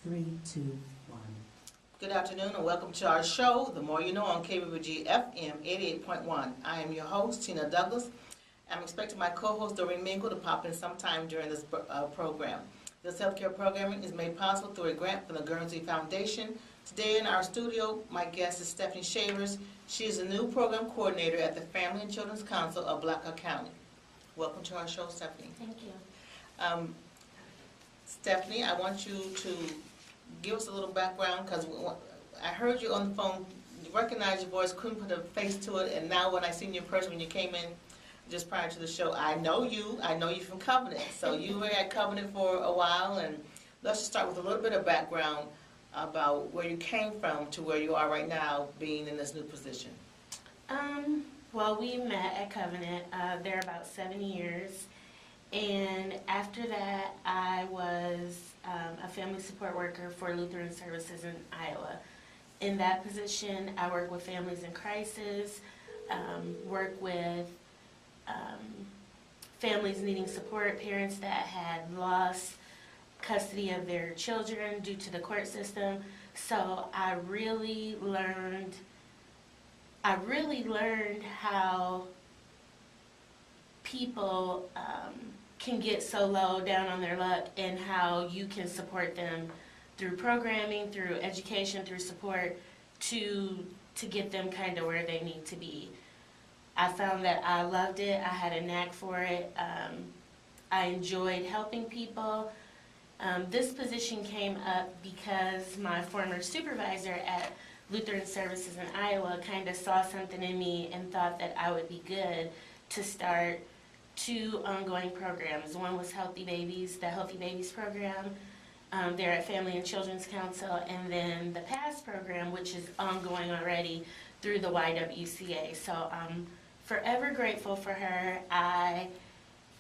3, 2, 1. Good afternoon and welcome to our show, The More You Know, on KBBG FM 88.1. I am your host, Tina Douglas. I'm expecting my co-host, Doreen Mingle, to pop in sometime during this program. This healthcare programming is made possible through a grant from the Guernsey Foundation. Today in our studio, my guest is Stephanie Shavers. She is a new program coordinator at the Family and Children's Council of Black Hawk County. Welcome to our show, Stephanie. Thank you. Stephanie, I want you to give us a little background because I heard you on the phone, you recognized your voice, couldn't put a face to it, and now when I seen you in person when you came in just prior to the show, I know you from Covenant. So you were at Covenant for a while, and let's just start with a little bit of background about where you came from to where you are right now being in this new position. Well, we met at Covenant. There about 7 years. And after that, I was a family support worker for Lutheran Services in Iowa. In that position, I work with families in crisis, work with families needing support, parents that had lost custody of their children due to the court system. So I really learned how people can get so low down on their luck and how you can support them through programming, through education, through support to get them kind of where they need to be. I found that I loved it. I had a knack for it. I enjoyed helping people. This position came up because my former supervisor at Lutheran Services in Iowa kind of saw something in me and thought that I would be good to start 2 ongoing programs. One was Healthy Babies, the Healthy Babies program. They're at Family and Children's Council, and then the PASS program, which is ongoing already through the YWCA. So I'm forever grateful for her. I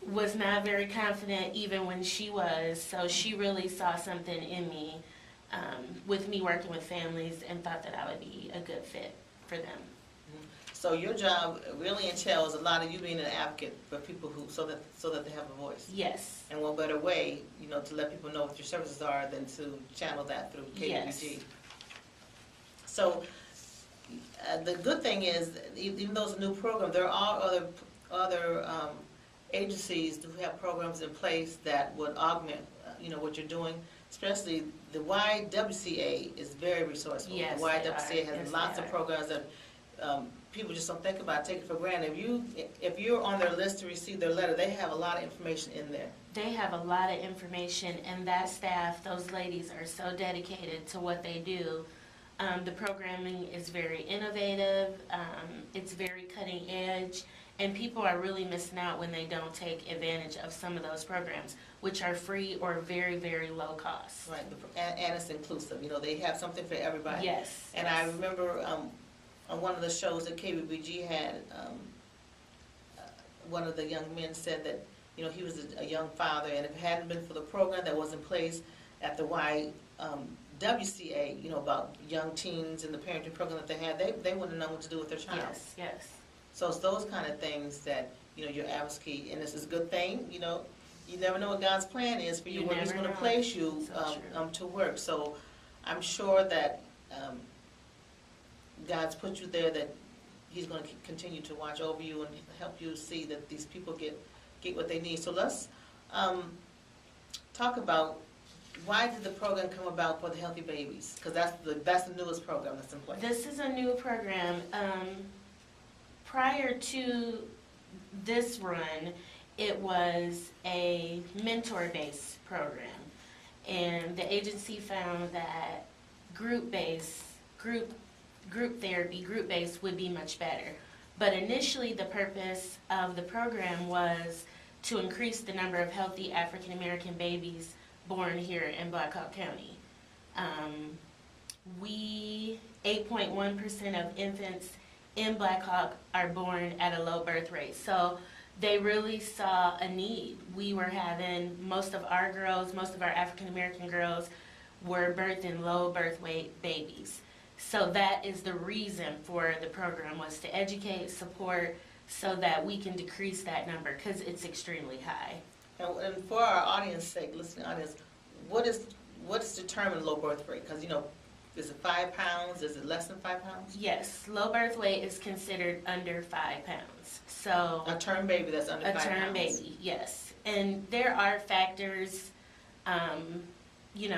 was not very confident even when she was, so she really saw something in me with me working with families and thought that I would be a good fit for them. So your job really entails a lot of you being an advocate for people so that they have a voice. Yes. And what better way, to let people know what your services are than to channel that through KBBG. Yes. So the good thing is, even though it's a new program, there are other agencies who have programs in place that would augment, what you're doing. Especially the YWCA is very resourceful. Yes, the YWCA has yes, lots of programs that people just don't think about, take it for granted. If you're on their list to receive their letter, they have a lot of information in there. They have a lot of information, and that staff, those ladies, are so dedicated to what they do. The programming is very innovative, it's very cutting edge, and people are really missing out when they don't take advantage of some of those programs, which are free or very, very low cost. Right, and it's inclusive. They have something for everybody. Yes. And yes. I remember on one of the shows that KBBG had, one of the young men said that he was a young father, and if it hadn't been for the program that was in place at the YWCA, about young teens and the parenting program that they had, they wouldn't have known what to do with their child. Yes, yes. So it's those kind of things that your advocacy, and this is a good thing. You never know what God's plan is for you, where He's going to place you to work. So I'm sure that God's put you there, that He's going to continue to watch over you and help you see that these people get what they need. So let's talk about, why did the program come about for the Healthy Babies? Because that's the newest program that's in place. This is a new program. Prior to this run, it was a mentor-based program, and the agency found that group therapy, group-based would be much better. But initially, the purpose of the program was to increase the number of healthy African American babies born here in Black Hawk County. 8.1% of infants in Black Hawk are born at a low birth rate. So they really saw a need. We were having, most of our African American girls were birthed in low birth weight babies. So that is the reason for the program, was to educate, support, so that we can decrease that number, because it's extremely high. And for our audience sake, listening audience, what is what's determined low birth weight? Because, is it 5 pounds? Is it less than 5 pounds? Yes, low birth weight is considered under 5 pounds. So A term baby that's under 5 pounds. a term baby, yes. And there are factors,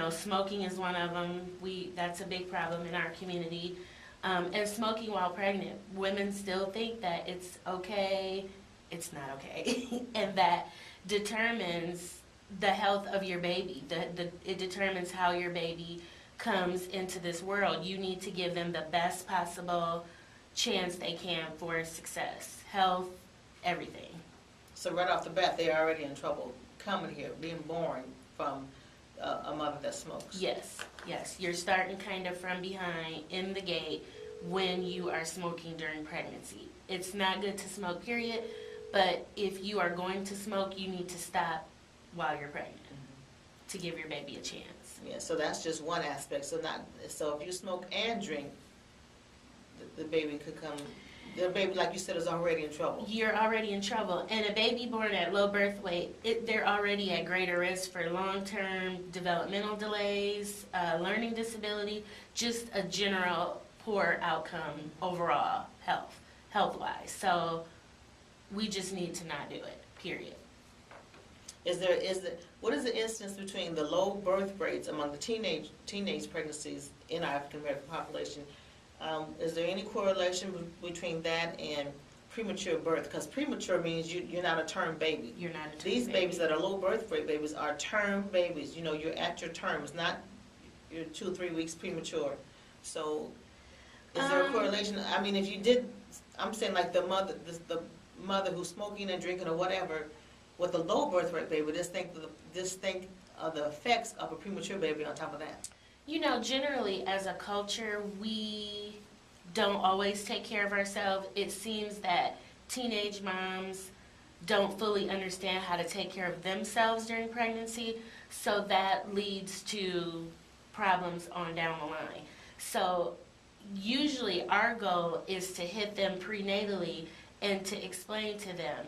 smoking is one of them. That's a big problem in our community. And smoking while pregnant, women still think that it's okay. It's not okay. And that determines the health of your baby. It determines how your baby comes into this world. You need to give them the best possible chance they can for success, health, everything. So right off the bat, they're already in trouble coming here, being born from a mother that smokes. Yes. You're starting kind of from behind in the gate when you are smoking during pregnancy. It's not good to smoke, period, but if you are going to smoke, you need to stop while you're pregnant to give your baby a chance. Yeah, so that's just one aspect. So if you smoke and drink, the baby could come. The baby, like you said, is already in trouble. You're already in trouble. And a baby born at low birth weight, they're already at greater risk for long-term developmental delays, learning disability, just a general poor outcome overall health-wise. So we just need to not do it, period. What is the instance between the low birth rates among the teenage pregnancies in our African American population? Is there any correlation between that and premature birth? Because premature means you're not a term baby. You're not a term These baby. babies that are low birth rate babies are term babies. You're at your term. It's not you're 2 or 3 weeks premature. So is there a correlation? I mean, if you did, I'm saying like the mother who's smoking and drinking or whatever, with a low birth rate baby, just think of the effects of a premature baby on top of that. Generally as a culture, we don't always take care of ourselves. It seems that teenage moms don't fully understand how to take care of themselves during pregnancy, so that leads to problems on down the line. So usually our goal is to hit them prenatally and to explain to them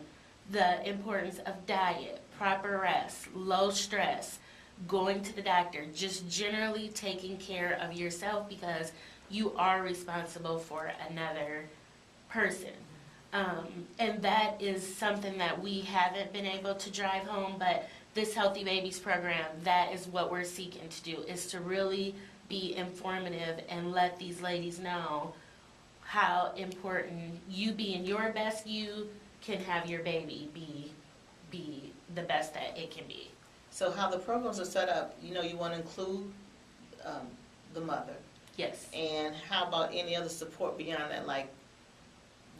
the importance of diet, proper rest, low stress, going to the doctor, just generally taking care of yourself because you are responsible for another person. And that is something that we haven't been able to drive home, but this Healthy Babies program, that is what we're seeking to do, is to really be informative and let these ladies know how important you being your best you can have your baby be the best that it can be. So how the programs are set up, you want to include the mother. Yes. And how about any other support beyond that, like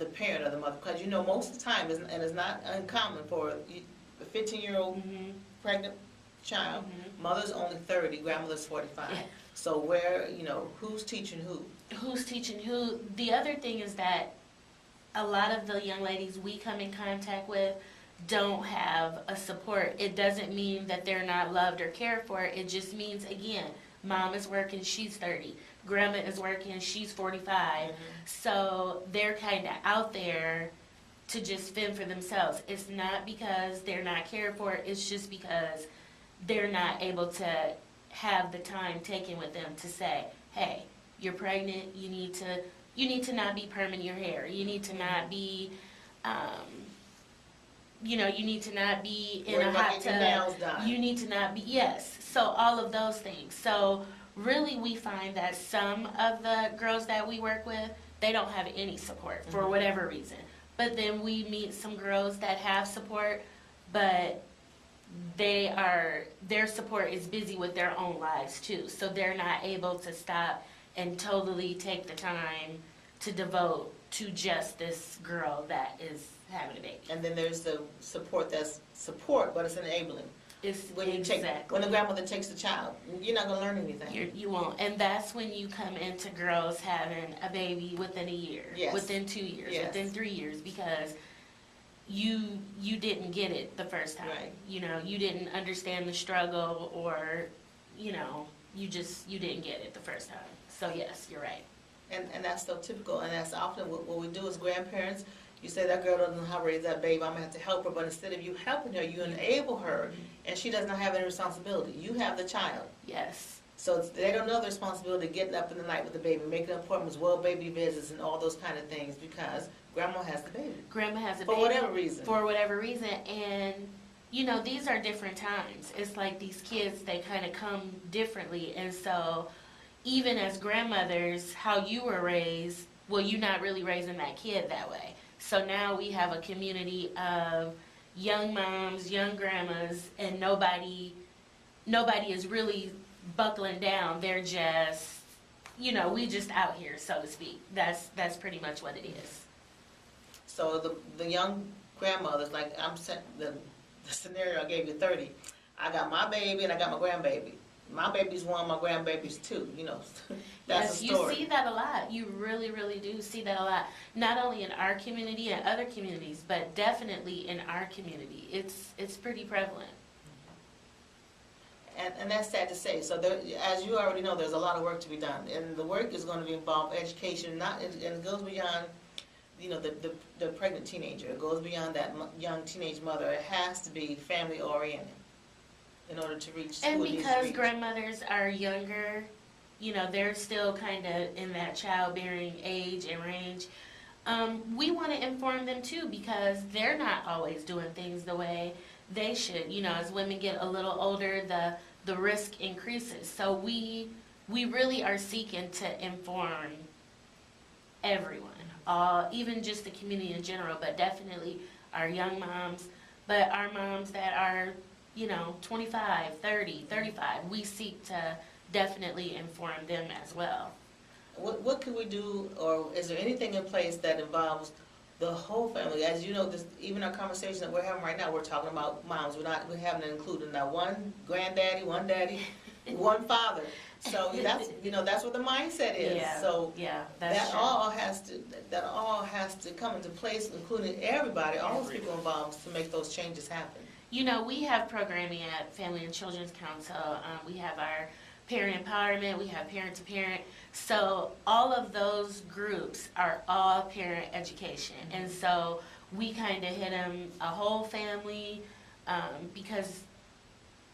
the parent of the mother? Because most of the time, and it's not uncommon for a 15-year-old pregnant child, mother's only 30, grandmother's 45. Yeah. So where, who's teaching who? Who's teaching who? The other thing is that a lot of the young ladies we come in contact with don't have a support. It doesn't mean that they're not loved or cared for. It just means, again, mom is working, she's 30. Grandma is working, she's 45. So they're kind of out there to just fend for themselves. It's not because they're not cared for, it's just because they're not able to have the time taken with them to say, hey, you're pregnant, you need to not be perming your hair, you need to not be you need to not be in a hot tub. You need to not be, yes. So all of those things. So really we find that some of the girls that we work with, they don't have any support for whatever reason. But then we meet some girls that have support, but their support is busy with their own lives too. So they're not able to stop and totally take the time to devote to just this girl that is having a baby. And then there's the support that's support, but it's enabling. It's when the grandmother takes the child, you're not going to learn anything. You won't. And that's when you come into girls having a baby within a year, within 2 years, within 3 years, because you didn't get it the first time. Right. You didn't understand the struggle, or, you didn't get it the first time. So yes, you're right. And that's so typical, and that's often what we do as grandparents. you say that girl doesn't know how to raise that baby, I'm gonna have to help her, but instead of you helping her, you enable her, and she does not have any responsibility. You have the child. Yes. So they don't know the responsibility of getting up in the night with the baby, making appointments, well baby visits, and all those kind of things because grandma has the baby. Grandma has a For baby. whatever reason. For whatever reason. And, you know, these are different times. It's like these kids, they kind of come differently. And so even as grandmothers, how you were raised, well, you're not really raising that kid that way. So now we have a community of young moms, young grandmas, and nobody is really buckling down. They're just, you know, we just out here, so to speak. That's pretty much what it is. So the young grandmothers, like the scenario I gave you 30, I got my baby and I got my grandbaby. My baby's one, my grandbaby's two, you know. That's Yes, the story. you see that a lot. You really, really do see that a lot. Not only in our community and other communities, but definitely in our community. It's pretty prevalent. And that's sad to say. So there, as you already know, there's a lot of work to be done. And the work is going to involve education, and it goes beyond, you know, the pregnant teenager. It goes beyond that young teenage mother. It has to be family oriented in order to reach And who it needs to because reach. grandmothers are younger, you know, they're still kind of in that childbearing age and range. We want to inform them too because they're not always doing things the way they should. You know, as women get a little older, the risk increases. So we really are seeking to inform everyone, even just the community in general, but definitely our young moms, but our moms that are, you know, 25, 30, 35. We seek to definitely inform them as well. What can we do, or is there anything in place that involves the whole family? As you know, even our conversation that we're having right now, we're talking about moms. We haven't included now one granddaddy, one daddy, one father. So that's what the mindset is. Yeah, So yeah, that's that true. all has to come into place, including everybody, all those people involved, to make those changes happen. You know, we have programming at Family and Children's Council. We have our parent empowerment, we have parent to parent. So all of those groups are all parent education. And so we kind of hit them a whole family because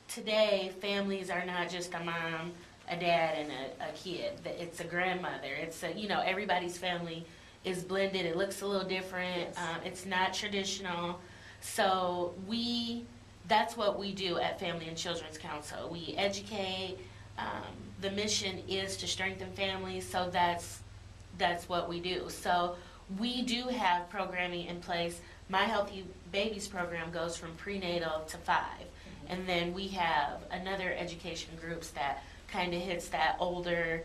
today families are not just a mom, a dad, and a kid. It's a grandmother. It's you know, everybody's family is blended. It looks a little different. Yes. It's not traditional. So that's what we do at Family and Children's Council. We educate. The mission is to strengthen families, so that's what we do. So we do have programming in place. My Healthy Babies program goes from prenatal to 5. And then we have another education groups that kind of hits that older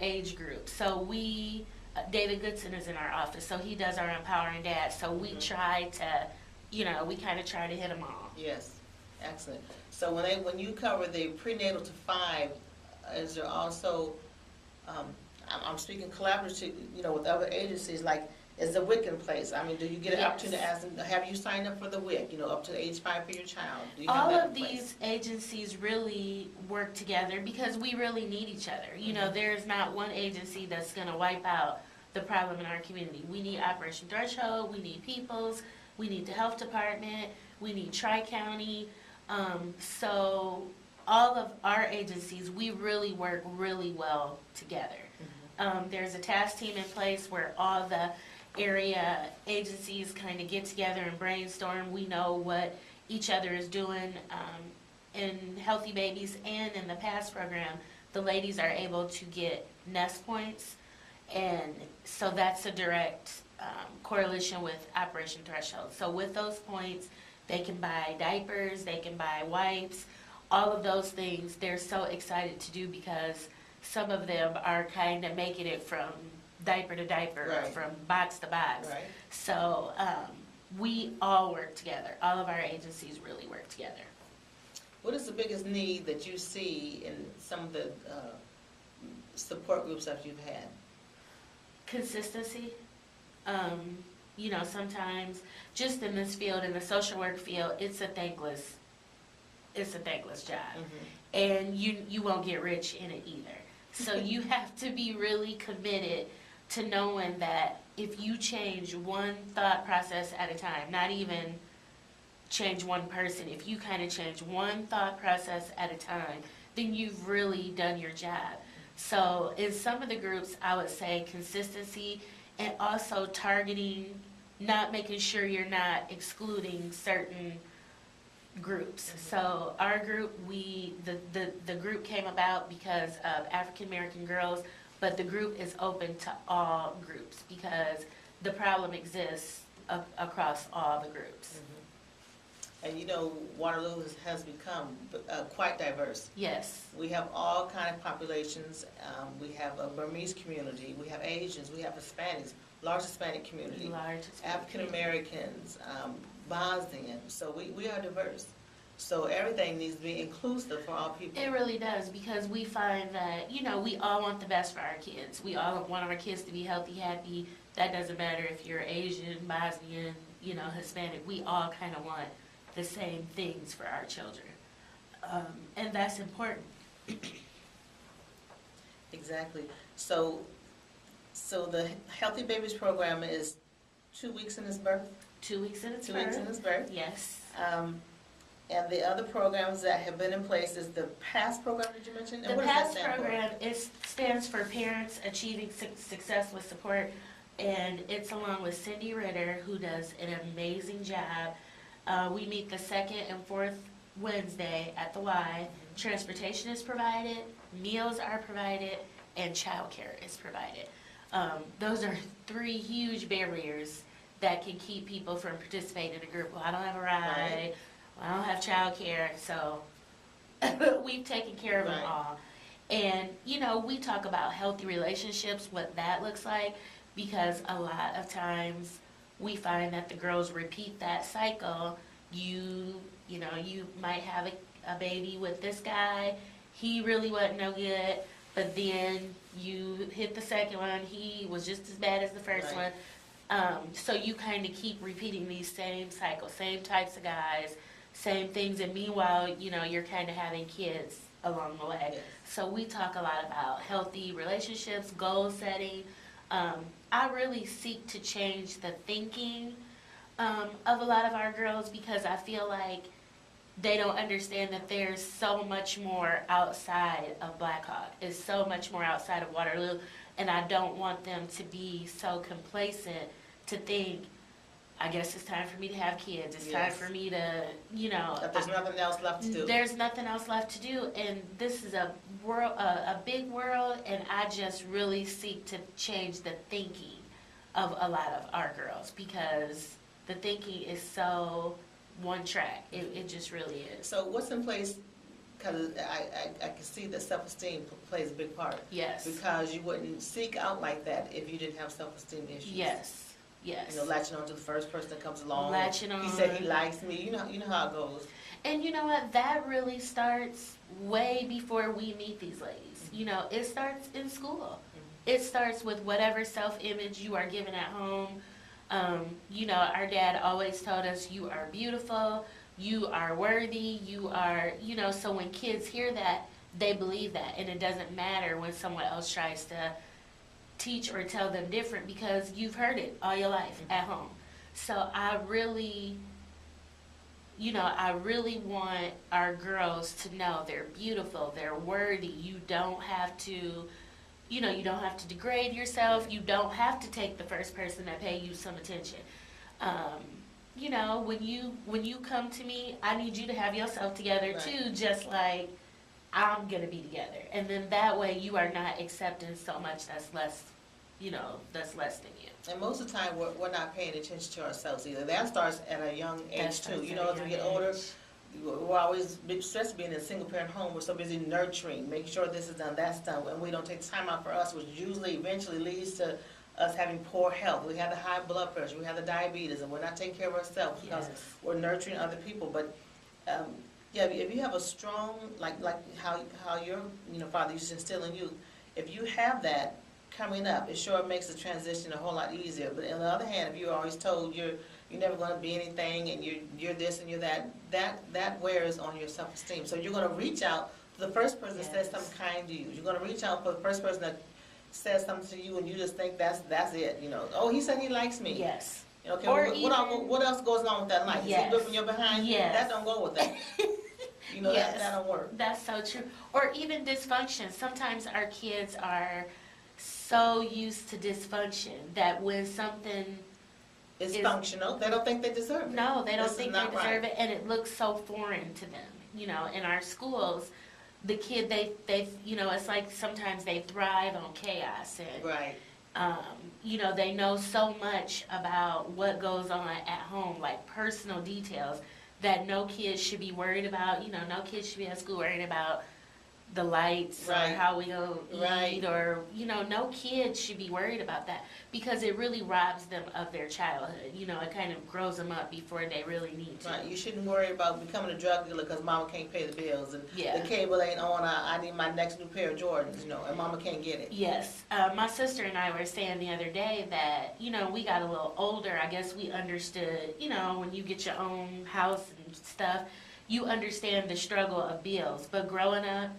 age group. So David Goodson is in our office, so he does our Empowering Dad. So we try to, you know, we kind of try to hit them all. Yes, excellent. So when you cover the prenatal to 5, is there also, I'm speaking collaborative, you know, with other agencies, like, is the WIC in place? I mean, do you get an Yes. opportunity to ask them, have you signed up for the WIC, you know, up to age 5 for your child? Do you have All that of in place? these agencies really work together because we really need each other. You know, there's not one agency that's going to wipe out the problem in our community. We need Operation Threshold, we need Peoples, we need the Health Department, we need Tri-County. So all of our agencies, we really work really well together. There's a task team in place where all the area agencies kind of get together and brainstorm. We know what each other is doing. In Healthy Babies and in the PASS program, the ladies are able to get nest points, and so that's a direct correlation with Operation Threshold. So with those points, they can buy diapers, they can buy wipes, all of those things they're so excited to do because some of them are kind of making it from diaper to diaper, or Right. from box to box. Right. So we all work together. All of our agencies really work together. What is the biggest need that you see in some of the support groups that you've had? Consistency. You know, sometimes just in this field, in the social work field, it's a thankless job. And you won't get rich in it either. So you have to be really committed to knowing that if you change one thought process at a time, not even change one person, if you kind of change one thought process at a time, then you've really done your job. So in some of the groups, I would say consistency and also targeting, not making sure you're not excluding certain groups. So our group, the group came about because of African American girls, but the group is open to all groups because the problem exists across all the groups. And you know, Waterloo has become quite diverse. Yes. We have all kind of populations. We have a Burmese community. We have Asians. We have Hispanics, large Hispanic community. Large African Americans, Bosnians. So we are diverse. So everything needs to be inclusive for all people. It really does, because we find that, you know, we all want the best for our kids. We all want our kids to be healthy, happy. That doesn't matter if you're Asian, Bosnian, you know, Hispanic. We all kind of want the same things for our children. And that's important. Exactly. So the Healthy Babies program is 2 weeks in its birth? 2 weeks in its 2 weeks in its birth. Yes. And the other programs that have been in place is the PASS program that you mentioned? And The what does that PASS stand for? program stands for Parents Achieving Success with Support, and it's along with Cindy Ritter, who does an amazing job. We meet the second and fourth Wednesday at the Y. Transportation is provided, meals are provided, and childcare is provided. Those are 3 huge barriers that can keep people from participating in a group. Well, I don't have a ride. Right. Well, I don't have childcare, so we've taken care of them Right. all. And, you know, we talk about healthy relationships, what that looks like, because a lot of times we find that the girls repeat that cycle. You know, you might have a baby with this guy, he really wasn't no good, but then you hit the second one, he was just as bad as the first Right. one. So you kind of keep repeating these same cycles, same types of guys, same things, and meanwhile, you know, you're kind of having kids along the way. Yes. So we talk a lot about healthy relationships, goal setting. I really seek to change the thinking of a lot of our girls, because I feel like they don't understand that there's so much more outside of Black Hawk. There's so much more outside of Waterloo, and I don't want them to be so complacent to think, I guess it's time for me to have kids. It's time Yes. for me to, you know. That there's nothing else left to do. There's nothing else left to do, and this is a world, a big world, and I just really seek to change the thinking of a lot of our girls, because the thinking is so one track. It just really is. So what's in place, because I can see that self-esteem plays a big part. Yes. Because you wouldn't seek out like that if you didn't have self-esteem issues. Yes. Yes. You know, latching on to the first person that comes along. Latching He on. said he likes me. You know how it goes. And you know what? That really starts way before we meet these ladies. You know, it starts in school. It starts with whatever self-image you are given at home. You know, our dad always told us, you are beautiful, you are worthy, you are, you know, so when kids hear that, they believe that. And it doesn't matter when someone else tries to teach or tell them different, because you've heard it all your life at home. So I really want our girls to know they're beautiful, they're worthy. You don't have to, you know, you don't have to degrade yourself. You don't have to take the first person that pay you some attention. You know, when you come to me, I need you to have yourself together Right. too, just like I'm gonna be together. And then that way you are not accepting so much that's less, you know, that's less than you. And most of the time, we're not paying attention to ourselves either. That starts at a young That age starts too. You at know, a as we young get older, age. we're always stressed being in a single parent home. We're so busy nurturing, making sure this is done, that's done, and we don't take time out for us, which usually eventually leads to us having poor health. We have the high blood pressure, we have the diabetes, and we're not taking care of ourselves because Yes. we're nurturing other people. But yeah, if you have a strong, like how your father used to instill in you, if you have that coming up, it sure makes the transition a whole lot easier. But on the other hand, if you're always told you're never going to be anything and you're this and you're that wears on your self-esteem. So you're going to reach out to the first person that says Yes. something kind to you. You're going to reach out for the first person that says something to you and you just think that's it, you know. Oh, he said he likes me. Yes. Okay, Or what else goes on with that like? Yes. Is he whipping your behind? Yes. That don't go with that. You know, Yes. that don't work. That's so true. Or even dysfunction. Sometimes our kids are so used to dysfunction that when something, It's is- functional. They don't think they deserve it. no, they don't This is think they not deserve right. it, and it looks so foreign to them. You know, in our schools, the kid, they, you know, it's like sometimes they thrive on chaos and, Right. you know, they know so much about what goes on at home, like personal details, that no kid should be worried about. You know, no kid should be at school worried about the lights Right. or how we gonna Right. eat, or, you know, no kid should be worried about that, because it really robs them of their childhood. You know, it kind of grows them up before they really need to. Right. You shouldn't worry about becoming a drug dealer because mama can't pay the bills and Yeah. the cable ain't on. I need my next new pair of Jordans, you know, and mama can't get it. Yes, my sister and I were saying the other day that, you know, we got a little older. I guess we understood, you know, when you get your own house and stuff, you understand the struggle of bills. But growing up,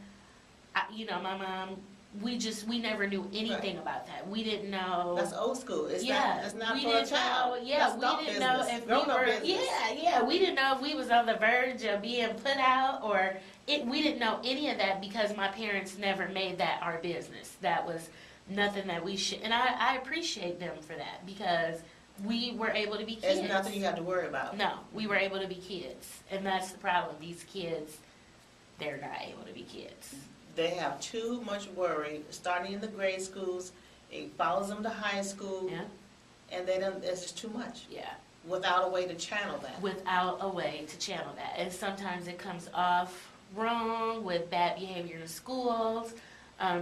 you know, my mom, we never knew anything about that. We didn't know. That's old school. It's Yeah, that's not we for a didn't child. know. Yeah, That's we adult didn't know business. if we Grown-up were. business. Yeah, we didn't know if we was on the verge of being put out, or we didn't know any of that because my parents never made that our business. That was nothing that we should, and I appreciate them for that, because we were able to be kids. There's nothing you have to worry about. No, we were able to be kids, and that's the problem. These kids, they're not able to be kids. They have too much worry, starting in the grade schools, it follows them to high school, Yeah, and they don't, it's just too much, yeah. without a way to channel that. Without a way to channel that. And sometimes it comes off wrong with bad behavior in schools.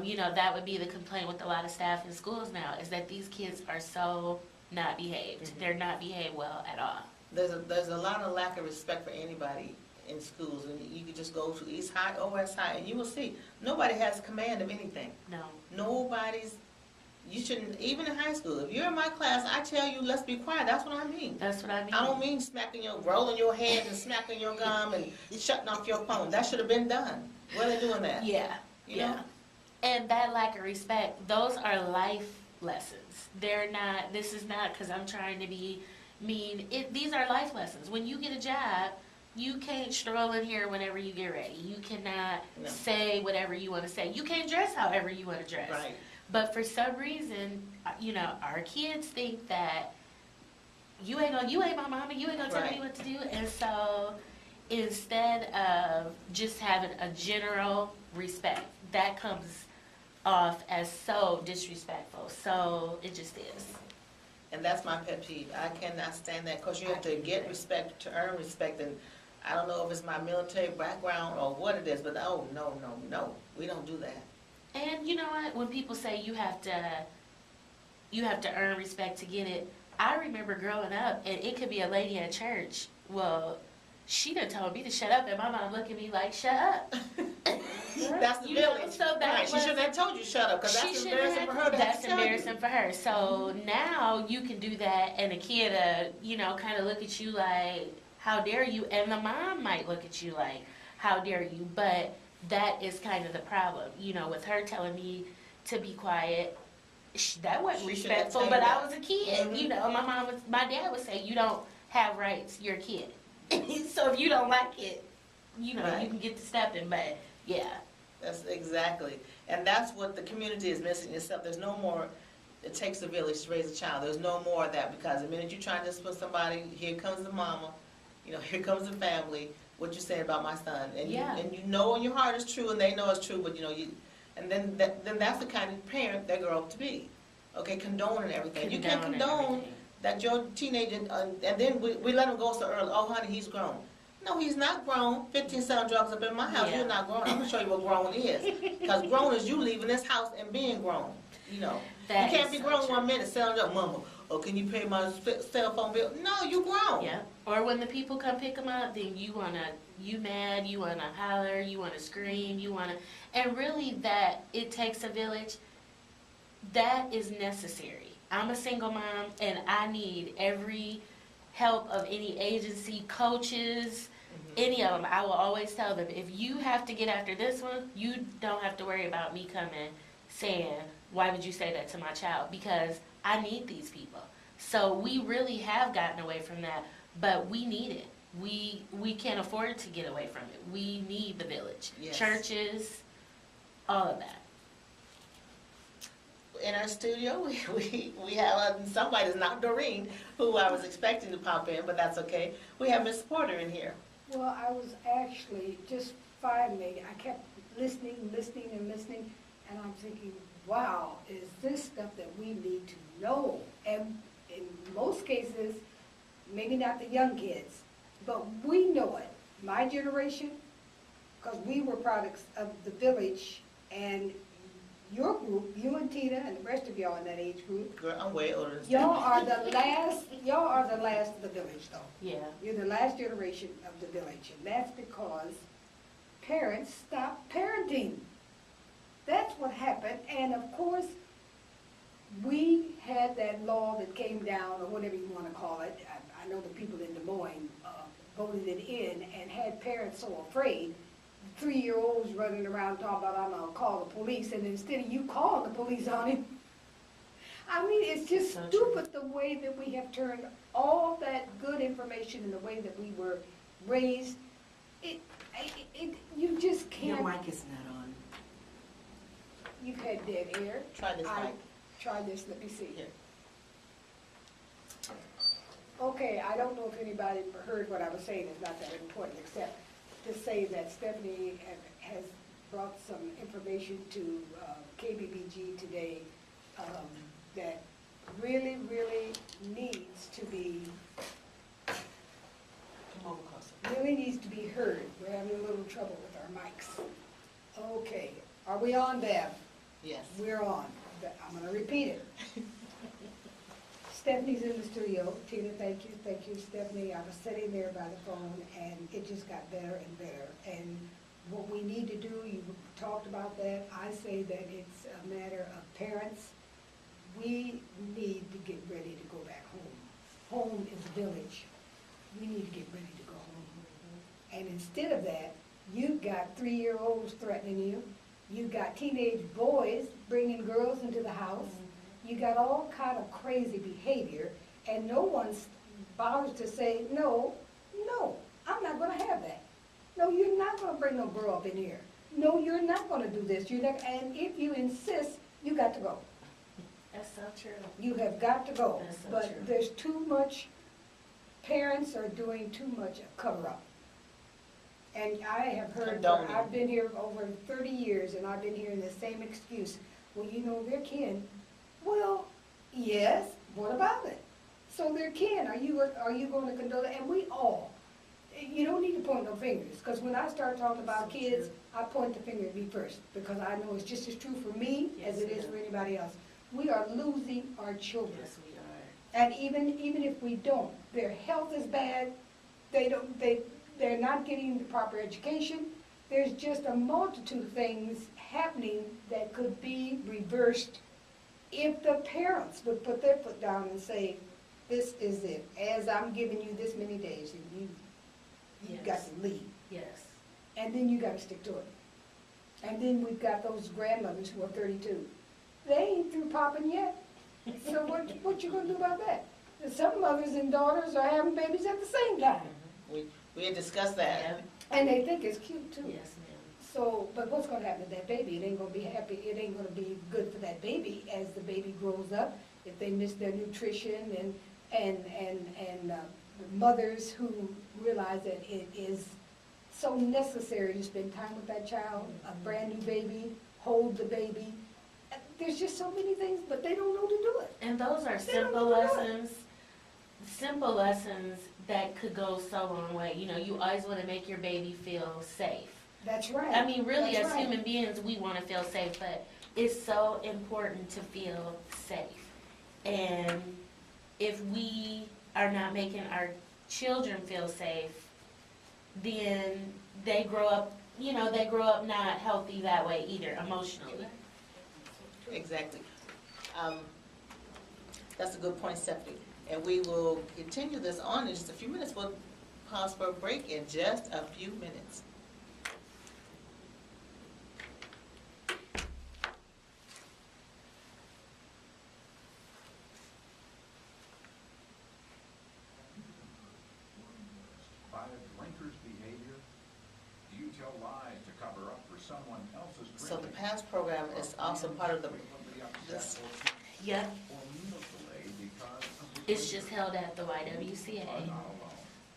You know, that would be the complaint with a lot of staff in schools now, is that these kids are so not behaved. Mhm. They're not behaved well at all. There's a lot of lack of respect for anybody in schools, and you could just go to East High or West High, and you will see, nobody has command of anything. No. Nobody's, you shouldn't, even in high school, if you're in my class, I tell you, let's be quiet, that's what I mean. That's what I mean. I don't mean rolling your hands and smacking your gum and shutting off your phone. That should have been done. Why are they doing that? Yeah, You yeah. know? And that lack of respect, those are life lessons. They're not, this is not because I'm trying to be mean. These are life lessons. When you get a job, you can't stroll in here whenever you get ready. You cannot No. say whatever you want to say. You can't dress however you want to dress. Right. But for some reason, you know, our kids think that you ain't my mama, you ain't gonna tell me Right. what to do. And so instead of just having a general respect, that comes off as so disrespectful. So it just is. And that's my pet peeve. I cannot stand that, because you have to get respect to earn respect, and I don't know if it's my military background or what it is, but oh, no, we don't do that. And you know what? When people say you have to earn respect to get it, I remember growing up, and it could be a lady at church. Well, she done told me to shut up, and my mom looked at me like, "Shut up." That's the You know, village. so that Right, she was- shouldn't have told you shut up, because She that's shouldn't embarrassing for have- her to have That's to tell you. embarrassing for her. So now you can do that, and a kid, you know, kind of look at you like, "How dare you?" And the mom might look at you like, "How dare you?" But that is kind of the problem, you know, with her telling me to be quiet. That wasn't She should have respectful, told but you I that. was a kid. Mhm. You know, my dad would say, "You don't have rights. You're a kid." So if you don't like it, you know, Right. you can get to stepping. But yeah, That's exactly, and that's what the community is missing itself. There's no more, it takes a village to raise a child. There's no more of that, because the minute you try to discipline somebody, here comes the mama, you know, here comes the family, what you saying about my son. And Yeah. you know in your heart it's true, and they know it's true, but you know, and then that's the kind of parent they grow up to be. Okay, condoning everything. You can't condone everything. that your teenager, and then we let him go so early. Oh, honey, he's grown. No, he's not grown. 15 selling drugs up in my house. Yeah. You're not grown. I'm gonna show you what grown is. Because grown is you leaving this house and being grown. You know, That you can't is be so grown true. 1 minute selling drugs. Mama, oh, can you pay my cell phone bill? No, you grown. Yeah. Or when the people come pick them up, then you mad, you wanna holler, you wanna scream, and really that it takes a village. That is necessary. I'm a single mom, and I need every help of any agency, coaches, any of them. I will always tell them, if you have to get after this one, you don't have to worry about me coming saying, why would you say that to my child? Because I need these people. So we really have gotten away from that, but we need it. We can't afford to get away from it. We need the village, Yes. churches, all of that. In our studio, we have somebody that's not Doreen, who I was expecting to pop in, but that's okay. We have Miss Porter in here. Well, I was actually just finally, I kept listening, and I'm thinking, wow, is this stuff that we need to know? And in most cases, maybe not the young kids, but we know it. My generation, because we were products of the village, and your group, you and Tina and the rest of y'all in that age group, Girl, I'm way older than y'all are the last of the village though. Yeah. You're the last generation of the village, and that's because parents stopped parenting. That's what happened, and of course, we had that law that came down, or whatever you want to call it. I know the people in Des Moines voted it in and had parents so afraid. 3-year-olds running around talking about, I'm gonna call the police, and instead of you calling the police on him, I mean, it's just So stupid the way that we have turned all that good information and the way that we were raised. You just Your can't. mic is not on. You've had dead air. Try this mic. Try this, let me see. Here. Okay, I don't know if anybody heard what I was saying, it's not that important, except to say that Stephanie has brought some information to KBBG today that really, really needs to be, Come over closer. really needs to be heard. We're having a little trouble with our mics. Okay, are we on, Bev? Yes. We're on. I'm gonna repeat it. Stephanie's in the studio. Tina, thank you, Stephanie. I was sitting there by the phone, and it just got better and better. And what we need to do, you talked about that, I say that it's a matter of parents. We need to get ready to go back home. Home is village. We need to get ready to go home. And instead of that, you've got 3-year-olds threatening you. You've got teenage boys bringing girls into the house. You got all kind of crazy behavior, and no one bothers to say, no, I'm not gonna have that. No, you're not gonna bring no girl up in here. No, you're not gonna do this. You're not, and if you insist, you got to go. That's so true. You have got to go. That's so But true. there's too much, parents are doing too much cover-up. And I have heard, Condoning. I've been here over 30 years, and I've been hearing the same excuse. Well, you know, they're kin. Well, yes, what about it? So they're kin, are you going to condone it? And we all, you don't need to point no fingers, because when I start talking about So kids, true. I point the finger at me first, because I know it's just as true for me as Yes, it is ma'am. for anybody else. We are losing our children. Yes, we are. And even if we don't, their health is bad, they're not getting the proper education. There's just a multitude of things happening that could be reversed if the parents would put their foot down and say, this is it, as I'm giving you this many days, and you've got Yes. to leave. Yes. And then you gotta stick to it. And then we've got those grandmothers who are 32. They ain't through popping yet. So what you gonna do about that? And some mothers and daughters are having babies at the same time, We had discussed that. Yeah. and they think it's cute too. Yes, ma'am. So, but what's gonna happen to that baby? It ain't gonna be happy, it ain't gonna be good for that baby as the baby grows up, if they miss their nutrition and mothers who realize that it is so necessary to spend time with that child, a brand new baby, hold the baby. There's just so many things, but they don't know to do it. And those are They don't simple know what. lessons that could go so long way. You know, you always want to make your baby feel safe. That's right. I mean, really, That's as right. human beings, we want to feel safe, but it's so important to feel safe. And if we are not making our children feel safe, then they grow up, not healthy that way either, emotionally. Exactly. That's a good point, Stephanie. And we will continue this on in just a few minutes. We'll pause for a break in just a few minutes. tell lies to cover up for someone else's So the drinking. PASS program is also part of the, this, Yep, Or meals delayed because of it's just held at the YWCA. not alone.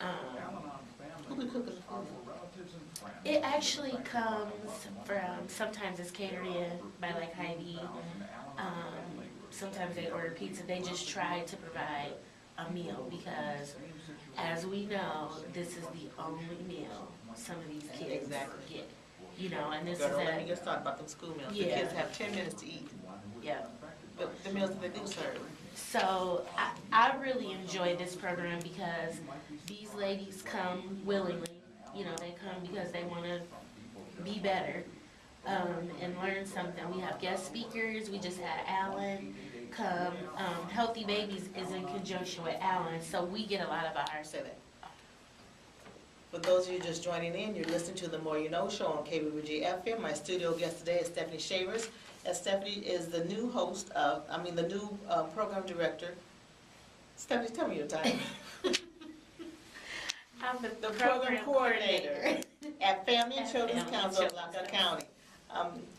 Um, who be cooking the Are food? for relatives and friends. It actually comes from, sometimes it's catered in by like Hy-Vee. Sometimes they order pizza. They just try to provide a meal because, as we know, this is the only meal some of these kids Exactly. get. You know, and this Girl, is don't let me a, get started about them school meals. The Yeah. kids have 10 minutes to eat. yeah. The meals that they do serve. So I really enjoy this program because these ladies come willingly. You know, they come because they want to be better and learn something. We have guest speakers. We just had Alan come. Healthy Babies is in conjunction with Alan, so we get a lot of our. Say that. For those of you just joining in, you're listening to The More You Know show on KBBG FM. My studio guest today is Stephanie Shavers. And Stephanie is the new host of, the new program director. Stephanie, tell me your title. I'm The program coordinator at Family and At Children's Family and Council of Children's Lockhart County.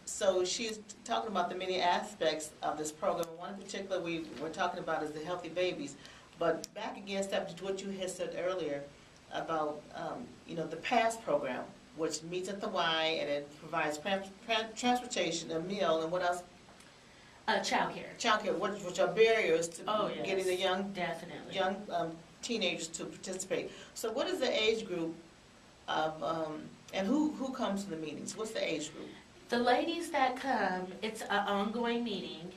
So she's talking about the many aspects of this program. One in particular we're talking about is the Healthy Babies. But back again, Stephanie, to what you had said earlier about, the PASS program, which meets at the Y and it provides transportation, a meal, and what else? Childcare. Childcare, which are barriers to Oh, yes. getting the Definitely. young teenagers to participate. So what is the age group of, and who comes to the meetings? What's the age group? The ladies that come, it's an ongoing meeting.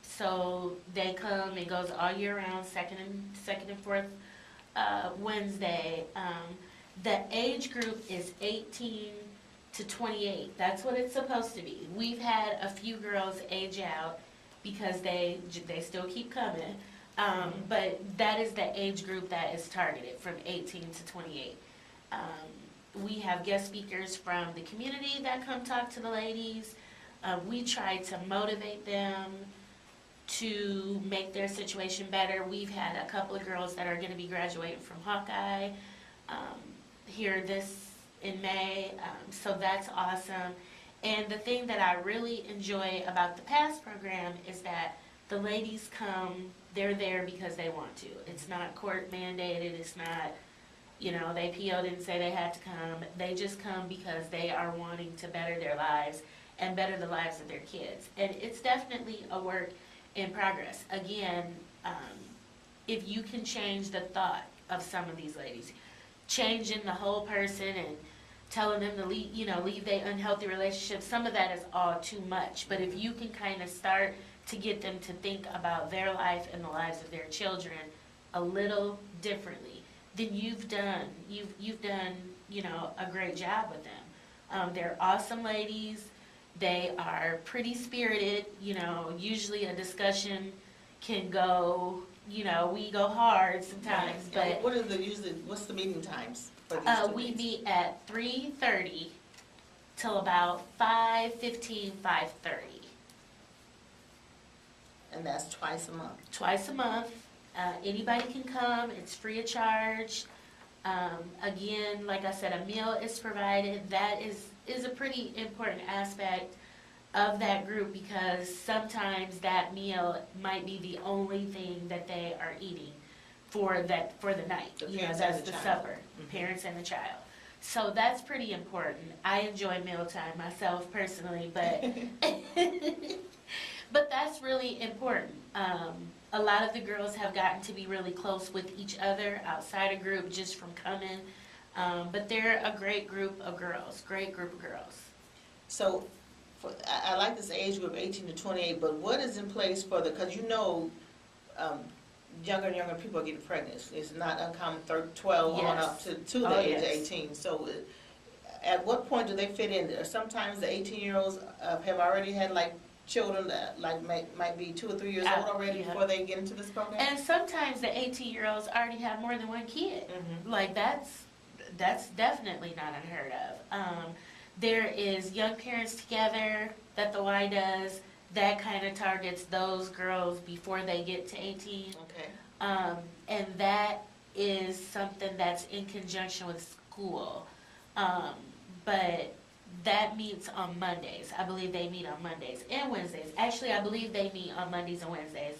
So they come, it goes all year round, second and fourth Wednesday. The age group is 18 to 28. That's what it's supposed to be. We've had a few girls age out because they still keep coming. But that is the age group that is targeted, from 18 to 28. We have guest speakers from the community that come talk to the ladies. We try to motivate them to make their situation better. We've had a couple of girls that are going to be graduating from Hawkeye here in May, so that's awesome. And the thing that I really enjoy about the PASS program is that the ladies come, they're there because they want to. It's not court mandated, it's not, they PO'd and say they had to come. They just come because they are wanting to better their lives and better the lives of their kids. And it's definitely a work in progress. Again, if you can change the thought of some of these ladies, changing the whole person and telling them to leave their unhealthy relationships, some of that is all too much. But if you can kind of start to get them to think about their life and the lives of their children a little differently, then you've done a great job with them. They're awesome ladies. They are pretty spirited. Usually a discussion can go, we go hard sometimes, but What's the meeting times for these two we meetings? meet at 3:30 till about 5:15, 5:30. And that's twice a month. Twice a month. Anybody can come. It's free of charge. Again, like I said, a meal is provided. That is a pretty important aspect of that group because sometimes that meal might be the only thing that they are eating for the night. The parents That's and the the child. supper, Mhm. parents and the child. So that's pretty important. I enjoy mealtime myself personally, but but that's really important. A lot of the girls have gotten to be really close with each other outside a group just from coming. But they're a great group of girls, So, I like this age group, 18 to 28, but what is in place for because younger and younger people are getting pregnant. It's not uncommon, 12 on up to the Oh, age of yes. 18. So, at what point do they fit in? Sometimes the 18-year-olds have already had children that might be 2 or 3 years old already Yeah. before they get into this program. And sometimes the 18-year-olds already have more than one kid. Mhm. That's definitely not unheard of. There is Young Parents Together that the Y does that kind of targets those girls before they get to 18. Okay. And that is something that's in conjunction with school. but that meets on Mondays. I believe they meet on Mondays and Wednesdays. Actually, I believe they meet on Mondays and Wednesdays.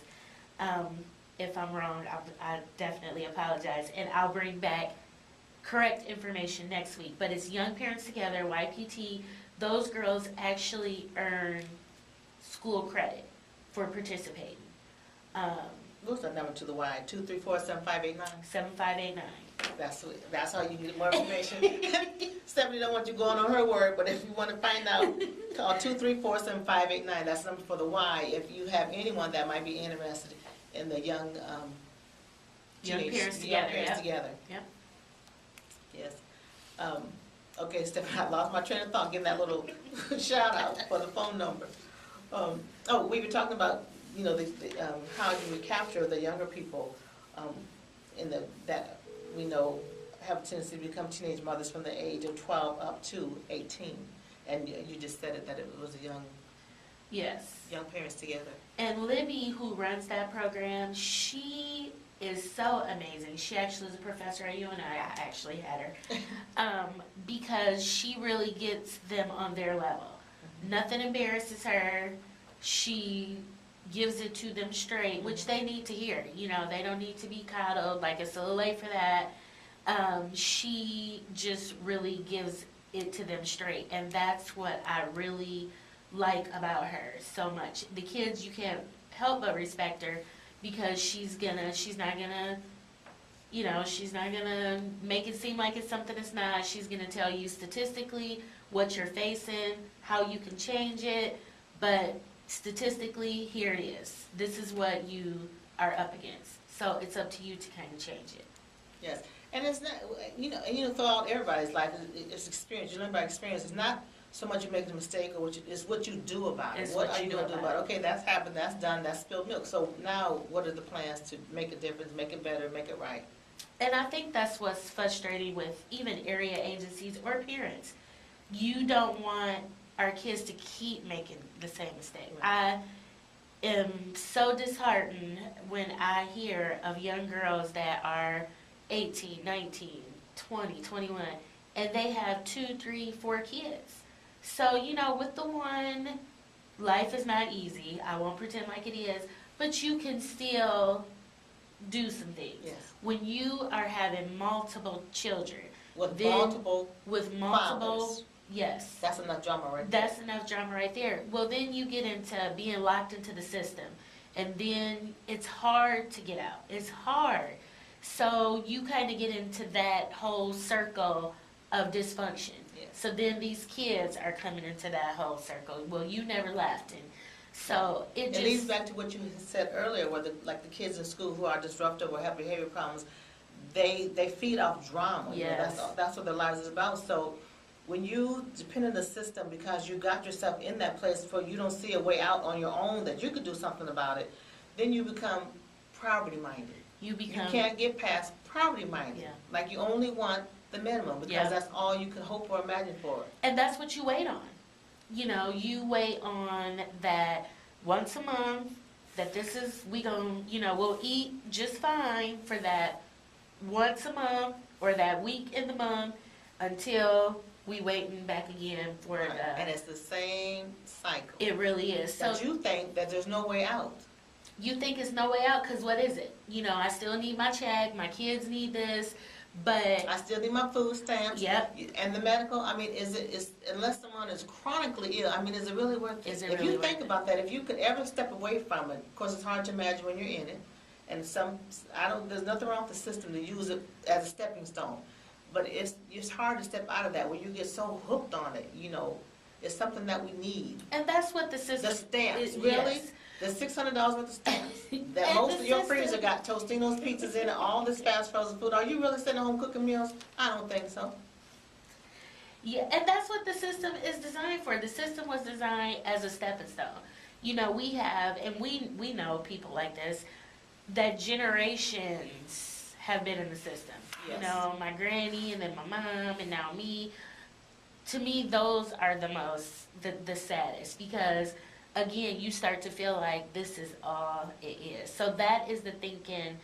If I'm wrong, I definitely apologize, and I'll bring back correct information next week. But it's Young Parents Together, YPT. Those girls actually earn school credit for participating. What's the number to the Y? 234-7589. 7589. That's how you get more information. Stephanie don't want you going on her word, but if you want to find out, call 234-7589. That's the number for the Y. If you have anyone that might be interested in the young Parents young Together, parents yep. together. Yep. Yes. Okay, Stephanie, I lost my train of thought. Giving that little shout out for the phone number. We were talking about how you would capture the younger people that we know have a tendency to become teenage mothers from the age of 12 up to 18. And you just said it, that it was a Yes. young parents together. And Libby, who runs that program, she is so amazing. She actually is a professor at UNI. I actually had her. Because she really gets them on their level. Nothing embarrasses her. She gives it to them straight, which they need to hear. They don't need to be coddled, like it's a little late for that. She just really gives it to them straight. And that's what I really like about her so much. The kids, you can't help but respect her because she's not gonna make it seem like it's something it's not. She's gonna tell you statistically what you're facing, how you can change it, but statistically, here it is. This is what you are up against. So it's up to you to kind of change it. Yes, and it's not, throughout everybody's life, it's experience. You learn by experience. It's not so much you make a mistake, or it's what you do about it. It's What what are you you do going to do about about it? Okay, that's happened, that's done, that's spilled milk. So now, what are the plans to make a difference, make it better, make it right? And I think that's what's frustrating with even area agencies or parents. You don't want our kids to keep making the same mistake. Right. I am so disheartened when I hear of young girls that are 18, 19, 20, 21, and they have 2, 3, 4 kids. So, with the one, life is not easy. I won't pretend like it is, but you can still do some things. Yes. When you are having multiple children, With Then- multiple fathers. fathers, Yes. that's enough drama right there. That's enough drama right there. Well, then you get into being locked into the system, and then it's hard to get out. It's hard. So you kind of get into that whole circle of dysfunction. Yes. So then these kids are coming into that whole circle. Well, you never left, and so it It leads just back to what you said earlier, where the kids in school who are disruptive or have behavior problems, they feed off drama. Yes. That's what their lives is about. So when you depend on the system because you got yourself in that place for you don't see a way out on your own that you could do something about it, then you become poverty-minded. you You become can't get past poverty-minded. Yeah. Like you only want the minimum because Yeah. that's all you can hope or imagine for. And that's what you wait on. You wait on that once a month, that this is, we'll eat just fine for that once a month or that week in the month until we waiting back again for And the, it's the same cycle. it really is. So That you think that there's no way out. you think it's no way out, because what is it? I still need my check, my kids need this, but, I still need my food stamps. Yep. And the medical, unless someone is chronically ill, is it really worth it? Is it If really you worth think it? about that, if you could ever step away from it, of course, it's hard to imagine when you're in it. And there's nothing wrong with the system to use it as a stepping stone. But it's hard to step out of that when you get so hooked on it, It's something that we need. and that's what the system. The stamps, is- really? yes. The $600 worth of stamps. That And most the of your system- freezer got Tostino's pizzas in it, all this fast frozen food. Are you really sitting home cooking meals? I don't think so. Yeah, and that's what the system is designed for. The system was designed as a stepping stone. We have, and we know people like this, that generations have been in the system. Yes. My granny, and then my mom, and now me. To me, those are the saddest, because again, you start to feel like this is all it is. So that is the thinking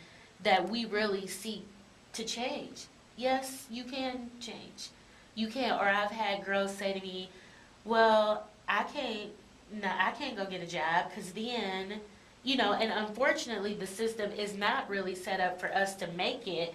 that we really seek to change. Yes, you can change. You can't, or I've had girls say to me, well, I can't go get a job because then, and unfortunately the system is not really set up for us to make it,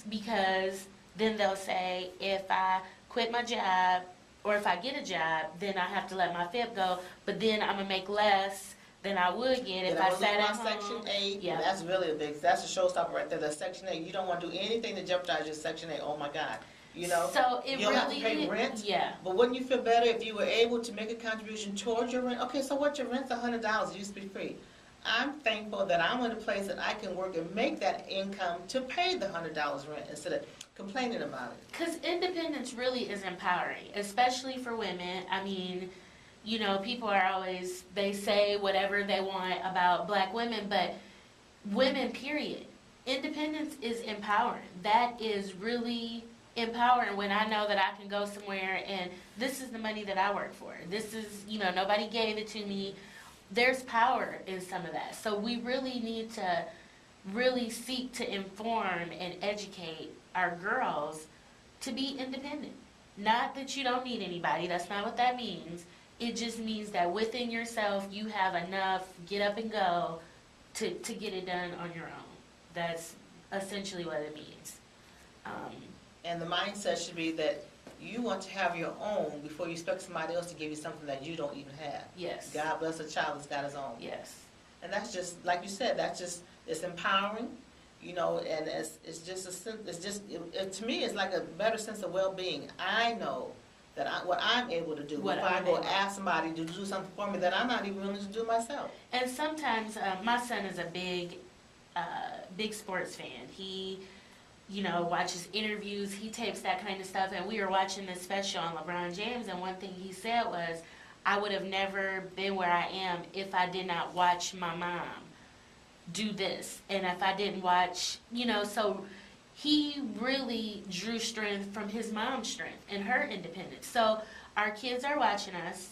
because then they'll say, if I quit my job or if I get a job, then I have to let my FIP go, but then I'm gonna make less than I would get if Then I I'm sat gonna at lose my home. Section 8. Yeah. That's really that's a showstopper right there. The Section 8. You don't want to do anything to jeopardize your Section 8. Oh my God. So it you don't have to really, pay rent. yeah, But wouldn't you feel better if you were able to make a contribution towards your rent? Okay, so what, your rent's $100, it used to be free. I'm thankful that I'm in a place that I can work and make that income to pay the $100 rent instead of complaining about it. because independence really is empowering, especially for women. I mean, people are always, they say whatever they want about black women, but women, period. Independence is empowering. That is really empowering when I know that I can go somewhere and this is the money that I work for. This is, nobody gave it to me. There's power in some of that. So we really need to really seek to inform and educate our girls to be independent. Not that you don't need anybody. That's not what that means. It just means that within yourself you have enough get up and go to get it done on your own. That's essentially what it means. And the mindset should be that you want to have your own before you expect somebody else to give you something that you don't even have. Yes. God bless a child that's got his own. Yes. And that's just, like you said, it's empowering, and to me, it's like a better sense of well-being. I know that what I'm able to do What before I I'm go able. ask somebody to do something for me that I'm not even willing to do myself. And sometimes my son is a big sports fan. He, watches interviews, he tapes that kind of stuff. And we were watching this special on LeBron James, and one thing he said was, I would have never been where I am if I did not watch my mom do this. And if I didn't watch, so he really drew strength from his mom's strength and her independence. So our kids are watching us,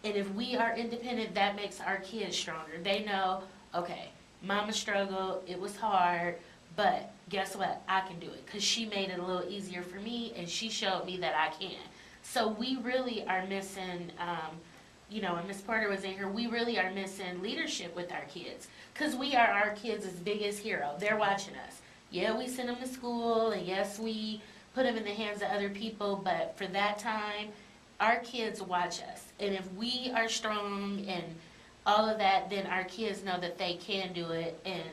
and if we are independent, that makes our kids stronger. They know, okay, mama struggled, it was hard, but guess what? I can do it because she made it a little easier for me, and she showed me that I can. So we really are missing, and Miss Porter was in here, we really are missing leadership with our kids because we are our kids' biggest hero. They're watching us. Yeah, we send them to school, and yes, we put them in the hands of other people, but for that time, our kids watch us. And if we are strong and all of that, then our kids know that they can do it, and,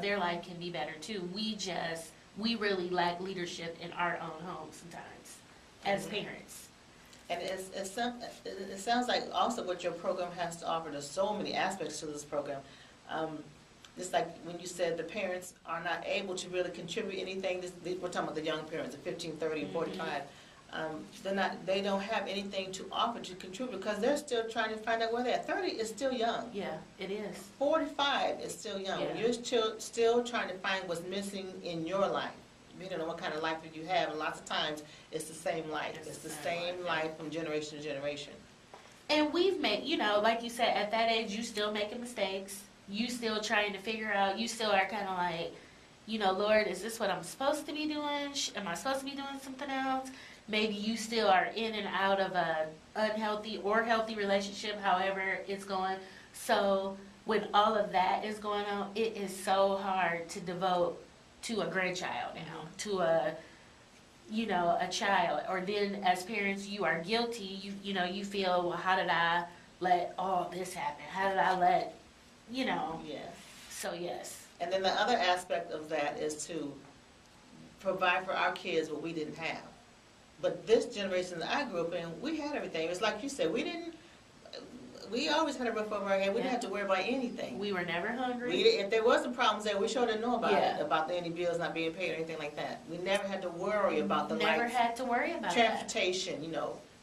their life can be better too. We really lack leadership in our own homes sometimes, as parents. And it sounds like also what your program has to offer. There's so many aspects to this program. Just like when you said the parents are not able to really contribute anything, we're talking about the young parents, the 15, 30, and 45. They don't have anything to offer to contribute because they're still trying to find out where they're at. 30 is still young. Yeah, it is. 45 is still young. Yeah. You're still trying to find what's missing in your life. You don't know what kind of life that you have, and lots of times it's the same life. It's the same life from generation to generation. And we've made, like you said, at that age, you still making mistakes. You still trying to figure out, you still are kind of like, Lord, is this what I'm supposed to be doing? Am I supposed to be doing something else? Maybe you still are in and out of a unhealthy or healthy relationship, however it's going. So when all of that is going on, it is so hard to devote to a grandchild now, to a child. Or then as parents, you are guilty. You feel, well, how did I let all this happen? How did I let, Yes. So yes. And then the other aspect of that is to provide for our kids what we didn't have. But this generation that I grew up in, we had everything. It's like you said, we always had a roof over our head. We didn't have to worry about anything. We were never hungry. If there was some problems there, we sure didn't know about Yeah. it, about any bills not being paid or anything like that. We never had to worry about the Never lights, had to worry about that. transportation,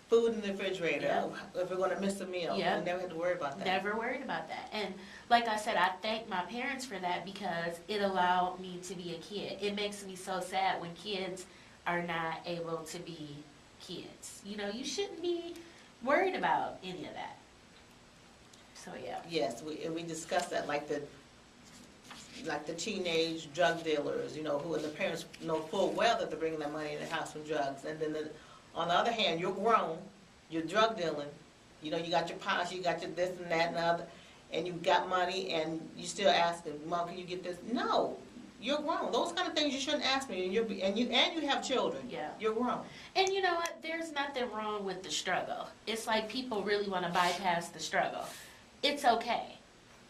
food in the refrigerator, Yeah. if we're going to miss a meal. Yeah. We never had to worry about that. Never worried about that. And like I said, I thank my parents for that because it allowed me to be a kid. It makes me so sad when kids are not able to be kids. You shouldn't be worried about any of that. So yeah. Yes, we discussed that, like the teenage drug dealers, who the parents know full well that they're bringing their money in the house from drugs, and then On the other hand, you're grown, you're drug dealing, you know, you got your pots, you got your this and that and other, and you got money, and you still asking, Mom, can you get this? No, you're grown. Those kind of things you shouldn't ask me, and you have children. Yeah. You're grown. And you know what? There's nothing wrong with the struggle. It's like people really want to bypass the struggle. It's okay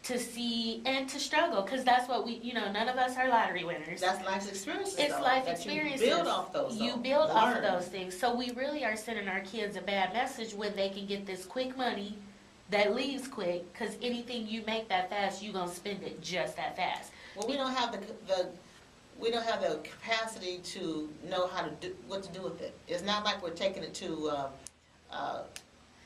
to see and to struggle, because that's what we, none of us are lottery winners. That's life's experiences. It's though, life that experiences. You build off those. You though. build off of Learn. those things. So we really are sending our kids a bad message when they can get this quick money that leaves quick, because anything you make that fast, you're going to spend it just that fast. Well, we don't have the capacity to know how to do what to do with it. It's not like we're taking it to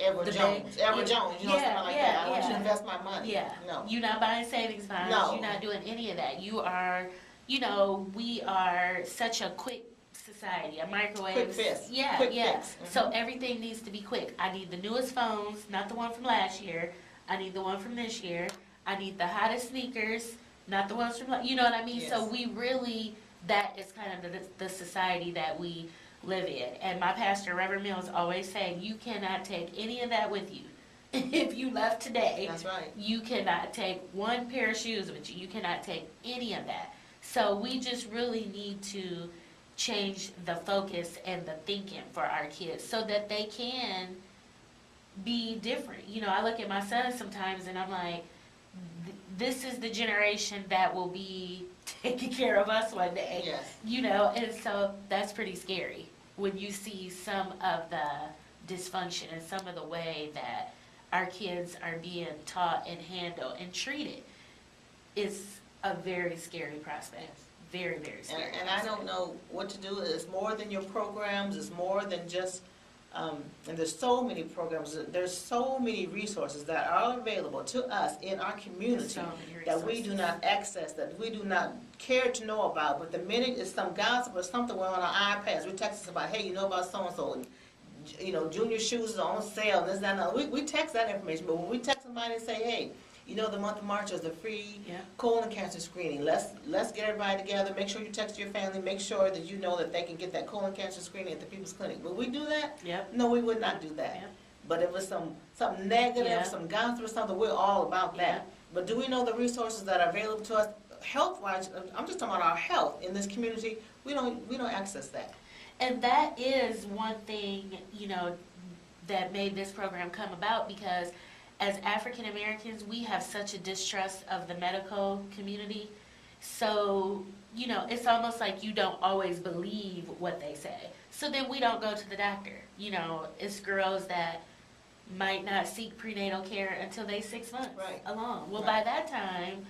Edward The Jones. bank. Edward Jones, Yeah, something like that. I want you yeah. to invest my money. Yeah. No. You're not buying savings bonds. No. You're not doing any of that. You are, we are such a quick society, a microwave. Quick fix. Yeah, Quick yeah. fix. Mhm. So everything needs to be quick. I need the newest phones, not the one from last year. I need the one from this year. I need the hottest sneakers, not the ones from, you know what I mean? So Yes. we really, that is kind of the society that we live in. And my pastor, Reverend Mills, always saying, you cannot take any of that with you. If you left today, That's right. you cannot take one pair of shoes with you. You cannot take any of that. So we just really need to change the focus and the thinking for our kids so that they can be different. I look at my son sometimes and I'm like, this is the generation that will be taking care of us one day. Yes. And so that's pretty scary when you see some of the dysfunction and some of the way that our kids are being taught and handled and treated. It's a very scary prospect. Yes. Very, very scary. And I don't know what to do. It's more than your programs. It's more than just, and there's so many programs. There's so many resources that are available to us in our community So many that we do resources. not access, that we do not care to know about. But the minute it's some gossip or something, we're on our iPads. We text us about, hey, you know about so-and-so, and Junior shoes is on sale, and this, that, and that. We text that information, but when we text somebody and say, hey, the month of March is the free Yeah. colon cancer screening. Let's get everybody together. Make sure you text your family. Make sure that you know that they can get that colon cancer screening at the People's Clinic. Would we do that? Yep. No, we would not do that. Yep. But if it's something negative, Yeah. some gossip or something, we're all about that. Yeah. But do we know the resources that are available to us health-wise? I'm just talking about our health in this community. We don't access that. And that is one thing, that made this program come about, because as African Americans, we have such a distrust of the medical community. So, it's almost like you don't always believe what they say. So then we don't go to the doctor. It's girls that might not seek prenatal care until they 6 months Right. along. Well, Right. by that time,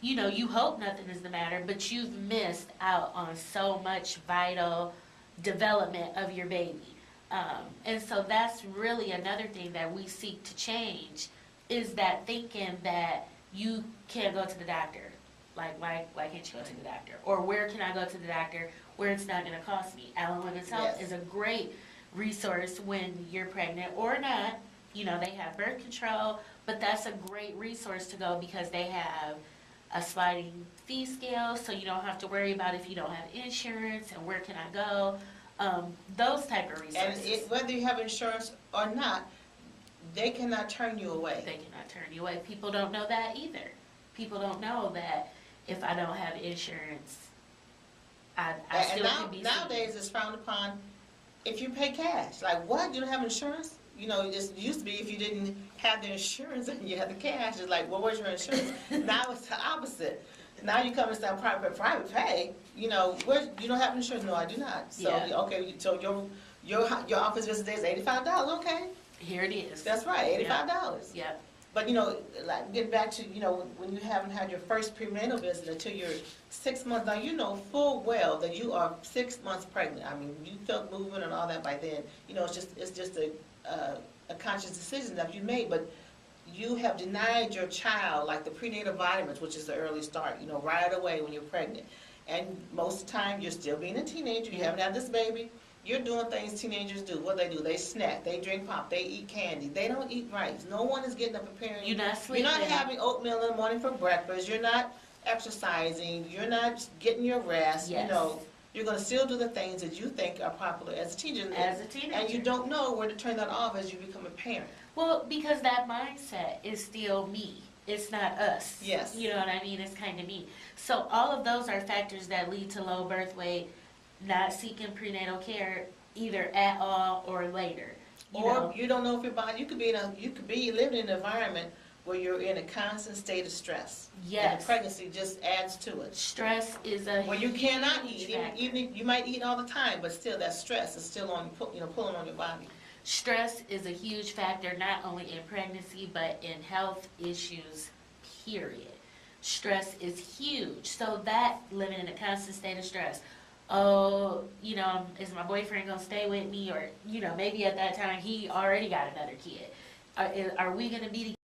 you hope nothing is the matter, but you've missed out on so much vital development of your baby. And so that's really another thing that we seek to change, is that thinking that you can't go to the doctor. Like, why can't you go to the doctor? Or where can I go to the doctor where it's not gonna cost me? Allen Women's Health Yes. is a great resource when you're pregnant or not. They have birth control, but that's a great resource to go, because they have a sliding fee scale, so you don't have to worry about if you don't have insurance and where can I go. Those type of resources. And whether you have insurance or not, they cannot turn you away. They cannot turn you away. People don't know that either. People don't know that if I don't have insurance, I And still can be seen. nowadays it's frowned upon if you pay cash. Like, what? You don't have insurance? It used to be if you didn't have the insurance and you had the cash, it's like, well, where's your insurance? Now it's the opposite. Now you come and say private pay. You don't have insurance? No, I do not. So Yeah. okay, so your office visit is $85. Okay, Here it is. that's right, $85. Yep. But like getting back to when you haven't had your first prenatal visit until you're 6 months, now you know full well that you are 6 months pregnant. I mean, you felt movement and all that by then. It's just a conscious decision that you made, but you have denied your child like the prenatal vitamins, which is the early start. Right away when you're pregnant, and most of the time you're still being a teenager. You haven't had this baby. You're doing things teenagers do. What they do? They snack. They drink pop. They eat candy. They don't eat rice. No one is getting up preparing. You're not sleeping. You're not having oatmeal in the morning for breakfast. You're not exercising. You're not getting your rest. Yes. You're gonna still do the things that you think are popular as a teenager. As a teenager. And you don't know where to turn that off as you become a parent. Well, because that mindset is still me. It's not us. Yes. You know what I mean? It's kind of me. So all of those are factors that lead to low birth weight, not seeking prenatal care either at all or later. Or you don't know if your body, you could be living in an environment where you're in a constant state of stress. And Yes. the pregnancy just adds to it. Stress is a Where you cannot huge eat, factor. even if you might eat all the time, but still that stress is still on, pulling on your body. Stress is a huge factor, not only in pregnancy, but in health issues, period. Stress is huge. So that living in a constant state of stress. Oh, is my boyfriend gonna stay with me? Or, maybe at that time he already got another kid. Are we gonna be